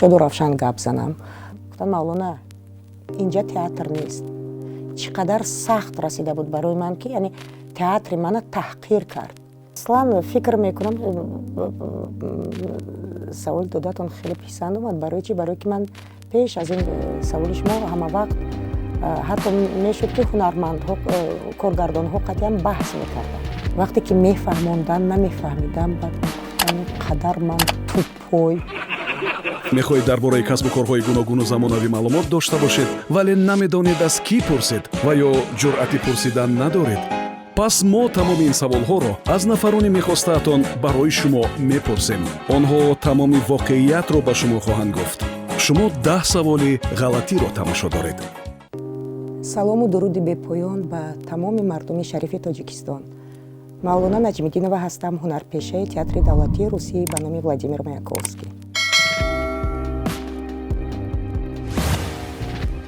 шуду равшан гап занам. Гуфтам Мавлона, инҷа театр нест. Чӣ қадар сахт расида буд барои ман ки яъне театри мана таҳқир кард. Аслан фикр мекунам саволи додатон хеле писанд омад. Барои чӣ? Барои ки ман пеш аз ин саволи шумо ҳама вақт ҳатто мешуд ки ҳунармандҳо, коргардонҳо қатъиян баҳс мекарданд. Вақте ки мефаҳмонданд, намефаҳмидам, баъд гуфтам ин қадар ман тупой. мехоҳед дар бораи касбу корҳои гуногуну замонавӣ маълумот дошта бошед, вале намедонед аз кӣ пурсед ва ё ҷуръати пурсидан надоред. пас мо тамоми ин саволҳоро аз нафароне мехостаатон барои шумо мепурсем. онҳо тамоми воқеиятро ба шумо хоҳанд гуфт. шумо 10 саволи ғалатиро тамошо доред. салому дуруди бепоён ба тамоми мардуми шарифи Тоҷикистон. Мавлона Наҷмиддинова ҳастам, ҳунарпешаи театри давлатии Русия ба номи Владимир Маяковский.